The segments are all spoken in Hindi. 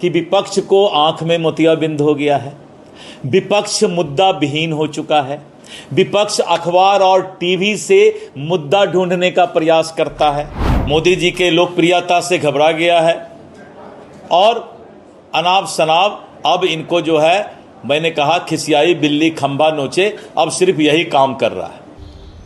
कि विपक्ष को आंख में मोतियाबिंद हो गया है। विपक्ष मुद्दा विहीन हो चुका है। विपक्ष अखबार और टीवी से मुद्दा ढूंढने का प्रयास करता है। मोदी जी के लोकप्रियता से घबरा गया है और अनाप शनाप अब इनको जो है, मैंने कहा खिसियाई बिल्ली खंभा नोचे, अब सिर्फ यही काम कर रहा है।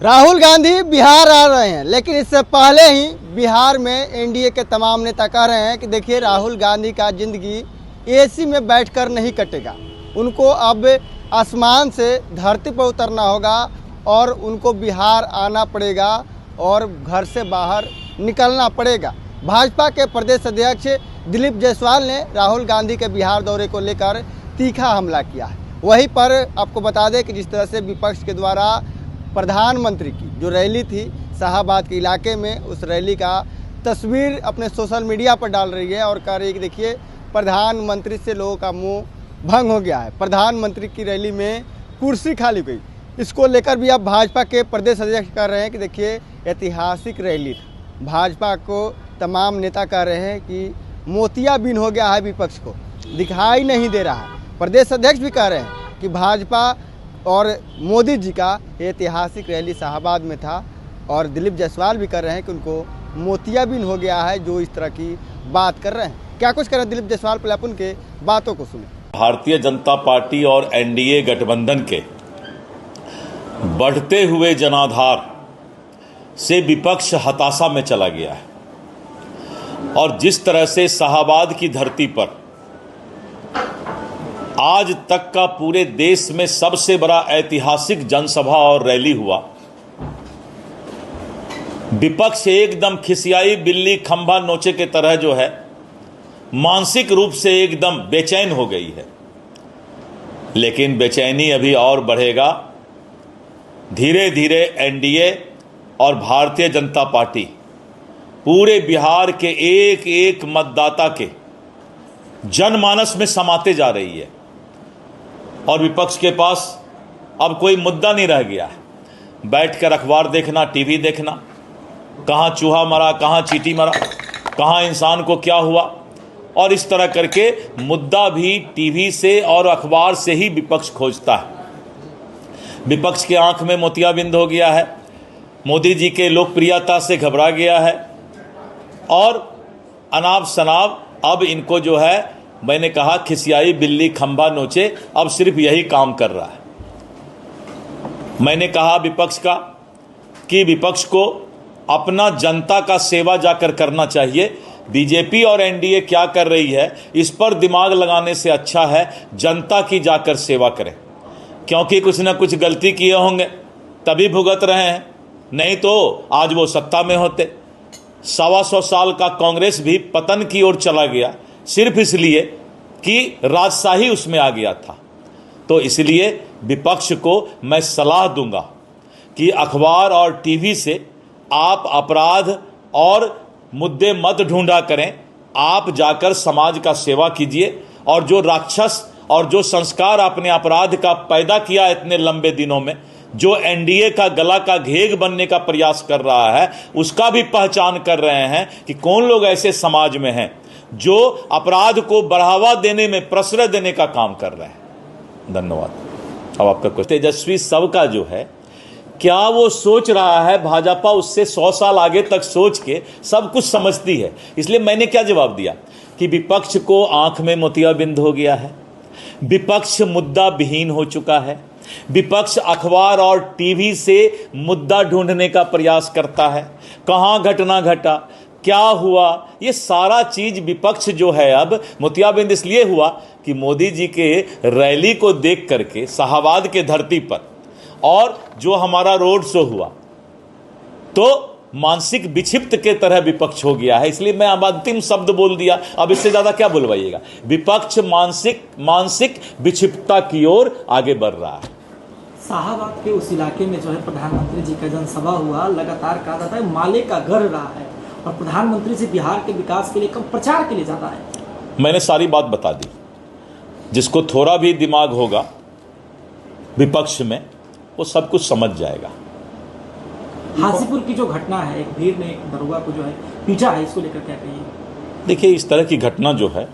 राहुल गांधी बिहार आ रहे हैं, लेकिन इससे पहले ही बिहार में एनडीए के तमाम नेता कह रहे हैं कि देखिए राहुल गांधी का जिंदगी एसी में बैठकर नहीं कटेगा। उनको अब आसमान से धरती पर उतरना होगा और उनको बिहार आना पड़ेगा और घर से बाहर निकलना पड़ेगा। भाजपा के प्रदेश अध्यक्ष दिलीप जायसवाल ने राहुल गांधी के बिहार दौरे को लेकर तीखा हमला किया है। वहीं पर आपको बता दें कि जिस तरह से विपक्ष के द्वारा प्रधानमंत्री की जो रैली थी शाहाबाद के इलाके में, उस रैली का तस्वीर अपने सोशल मीडिया पर डाल रही है और कह रही है कि देखिए प्रधानमंत्री से लोगों का मुंह भंग हो गया है। प्रधानमंत्री की रैली में कुर्सी खाली गई। इसको लेकर भी अब भाजपा के प्रदेश अध्यक्ष कह रहे हैं कि देखिए ऐतिहासिक रैली था। भाजपा को तमाम नेता कह रहे हैं कि मोतियाबिंद हो गया है, विपक्ष को दिखाई नहीं दे रहा है। प्रदेश अध्यक्ष भी कह रहे हैं कि भाजपा और मोदी जी का ऐतिहासिक रैली शाहाबाद में था और दिलीप जायसवाल भी कर रहे हैं कि उनको मोतियाबिंद हो गया है जो इस तरह की बात कर रहे हैं। क्या कुछ कर रहे हैं दिलीप जायसवाल, पहले अपन के बातों को सुने। भारतीय जनता पार्टी और एनडीए गठबंधन के बढ़ते हुए जनाधार से विपक्ष हताशा में चला गया है और जिस तरह से शाहाबाद की धरती पर आज तक का पूरे देश में सबसे बड़ा ऐतिहासिक जनसभा और रैली हुआ, विपक्ष एकदम खिसियाई बिल्ली खंभा नोचे के तरह जो है मानसिक रूप से एकदम बेचैन हो गई है। लेकिन बेचैनी अभी और बढ़ेगा। धीरे धीरे एनडीए और भारतीय जनता पार्टी पूरे बिहार के एक एक मतदाता के जनमानस में समाते जा रही है और विपक्ष के पास अब कोई मुद्दा नहीं रह गया है। बैठकर अखबार देखना, टीवी देखना, कहाँ चूहा मरा, कहाँ चींटी मरा, कहाँ इंसान को क्या हुआ, और इस तरह करके मुद्दा भी टीवी से और अखबार से ही विपक्ष खोजता है। विपक्ष के आंख में मोतियाबिंद हो गया है। मोदी जी के लोकप्रियता से घबरा गया है और अनाप शनाप अब इनको जो है, मैंने कहा खिसियाई बिल्ली खंभा नोचे, अब सिर्फ यही काम कर रहा है। मैंने कहा विपक्ष का कि विपक्ष को अपना जनता का सेवा जाकर करना चाहिए। बीजेपी और एनडीए क्या कर रही है इस पर दिमाग लगाने से अच्छा है जनता की जाकर सेवा करें, क्योंकि कुछ ना कुछ गलती किए होंगे तभी भुगत रहे हैं, नहीं तो आज वो सत्ता में होते। 125 साल का कांग्रेस भी पतन की ओर चला गया सिर्फ इसलिए कि राजशाही उसमें आ गया था। तो इसलिए विपक्ष को मैं सलाह दूंगा कि अखबार और टीवी से आप अपराध और मुद्दे मत ढूंढा करें, आप जाकर समाज का सेवा कीजिए और जो राक्षस और जो संस्कार आपने अपराध का पैदा किया इतने लंबे दिनों में, जो एनडीए का गला का घेग बनने का प्रयास कर रहा है, उसका भी पहचान कर रहे हैं कि कौन लोग ऐसे समाज में हैं जो अपराध को बढ़ावा देने में प्रश्रय देने का काम कर रहे हैं। धन्यवाद। अब आपका कुछ तेजस्वी सबका जो है, क्या वो सोच रहा है भाजपा उससे 100 साल आगे तक सोच के सब कुछ समझती है। इसलिए मैंने क्या जवाब दिया कि विपक्ष को आंख में मोतियाबिंद हो गया है। विपक्ष मुद्दा विहीन हो चुका है। विपक्ष अखबार और टीवी से मुद्दा ढूंढने का प्रयास करता है। कहाँ घटना घटा, क्या हुआ, ये सारा चीज विपक्ष जो है अब मोतियाबिंद इसलिए हुआ कि मोदी जी के रैली को देख करके शाहाबाद के धरती पर और जो हमारा रोड शो हुआ तो मानसिक विक्षिप्त के तरह विपक्ष हो गया है। इसलिए मैं अब अंतिम शब्द बोल दिया, अब इससे ज्यादा क्या बुलवाइएगा। विपक्ष मानसिक विक्षिप्तता की ओर आगे बढ़ रहा है। शाहाबाद के उस इलाके में जो है प्रधानमंत्री जी का जनसभा हुआ, लगातार कहा जाता है माले का घर रहा है और प्रधानमंत्री जी बिहार के विकास के लिए कब प्रचार के लिए जाता है। मैंने सारी बात बता दी। जिसको थोड़ा भी दिमाग होगा विपक्ष में वो सब कुछ समझ जाएगा। हाजीपुर की जो घटना है, एक भीड़ ने एक दरोगा को जो है पीटा है, इसको लेकर क्या कहिए। देखिए, इस तरह की घटना जो है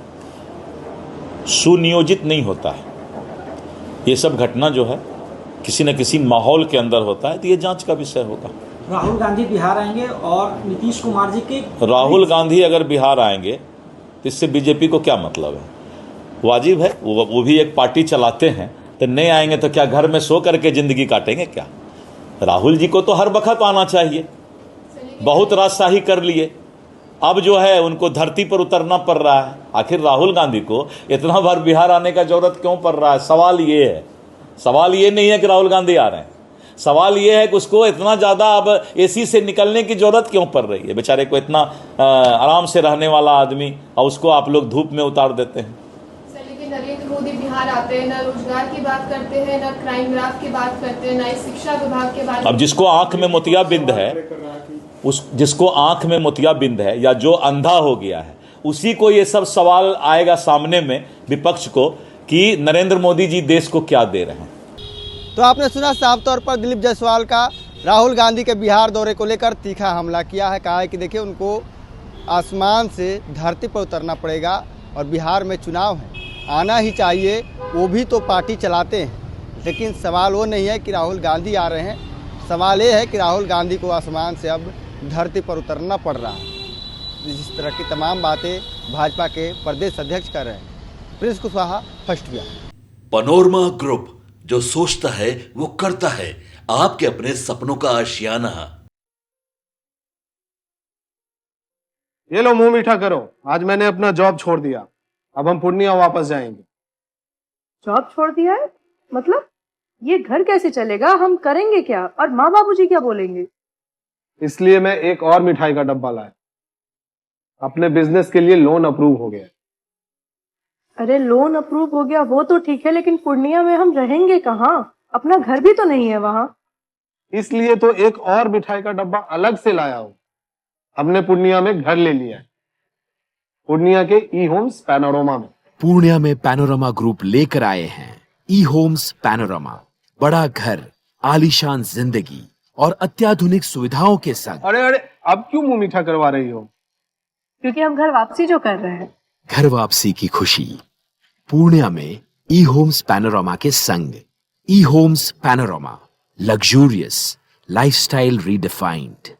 सुनियोजित नहीं होता है। ये सब घटना जो है किसी न किसी माहौल के अंदर होता है, तो ये जांच का विषय होगा। राहुल गांधी बिहार आएंगे और नीतीश कुमार जी के राहुल गांधी अगर बिहार आएंगे तो इससे बीजेपी को क्या मतलब है? वाजिब है, वो भी एक पार्टी चलाते हैं, तो नहीं आएंगे तो क्या घर में सो करके जिंदगी काटेंगे क्या? राहुल जी को तो हर वक्त आना चाहिए। बहुत राजशाही कर लिए, अब जो है उनको धरती पर उतरना पड़ रहा है। आखिर राहुल गांधी को इतना बार बिहार आने का जरूरत क्यों पड़ रहा है? सवाल ये है, सवाल ये नहीं है कि राहुल गांधी आ रहे हैं, सवाल ये है कि उसको इतना ज़्यादा अब एसी से निकलने की जरूरत क्यों पड़ रही है? बेचारे को इतना आराम से रहने वाला आदमी, और उसको आप लोग धूप में उतार देते हैं। लेकिन नरेंद्र मोदी बिहार आते हैं, न रोजगार की बात करते हैं, न क्राइम ग्राफ की बात करते हैं, न शिक्षा विभाग के बारे में। अब जिसको आंख में मोतियाबिंद है, जिसको आंख में मोतियाबिंद है या जो अंधा हो गया है, उसी को ये सब सवाल आएगा सामने में विपक्ष को कि नरेंद्र मोदी जी देश को क्या दे रहे हैं। तो आपने सुना साफ तौर पर दिलीप जायसवाल का राहुल गांधी के बिहार दौरे को लेकर तीखा हमला किया है। कहा है कि देखिए उनको आसमान से धरती पर उतरना पड़ेगा और बिहार में चुनाव है, आना ही चाहिए। वो भी तो पार्टी चलाते हैं, लेकिन सवाल वो नहीं है कि राहुल गांधी आ रहे हैं, सवाल ये है कि राहुल गांधी को आसमान से अब धरती पर उतरना पड़ रहा है। इस तरह की तमाम बातें भाजपा के प्रदेश अध्यक्ष कर रहे हैं। Prince Kushwaha, first Bihar. Panorama group, जो सोचता है वो करता है। आपके अपने सपनों का आशियाना। ये लो मुंह मीठा करो, आज मैंने अपना जॉब छोड़ दिया, अब हम पूर्णिया वापस जाएंगे। जॉब छोड़ दिया है? मतलब ये घर कैसे चलेगा? हम करेंगे क्या? और माँ बाबूजी क्या बोलेंगे? इसलिए मैं एक और मिठाई का डब्बा लाया। अपने बिजनेस के लिए लोन अप्रूव हो गया। अरे लोन अप्रूव हो गया वो तो ठीक है, लेकिन पूर्णिया में हम रहेंगे कहाँ? अपना घर भी तो नहीं है वहाँ। इसलिए तो एक और मिठाई का डब्बा अलग से लाया हूँ। हमने पूर्णिया में घर ले लिया है, पूर्णिया के ई होम्स पैनोरमा में। पूर्णिया में पैनोरमा ग्रुप लेकर आए हैं ई होम्स पैनोरमा। बड़ा घर, आलीशान जिंदगी और अत्याधुनिक सुविधाओं के संग। अरे अब क्यों मुंह मीठा करवा रही हो? क्योंकि हम घर वापसी जो कर रहे हैं। घर वापसी की खुशी पूर्णिया में ई होम्स पैनोरमा के संग। E Homes Panorama, luxurious lifestyle redefined.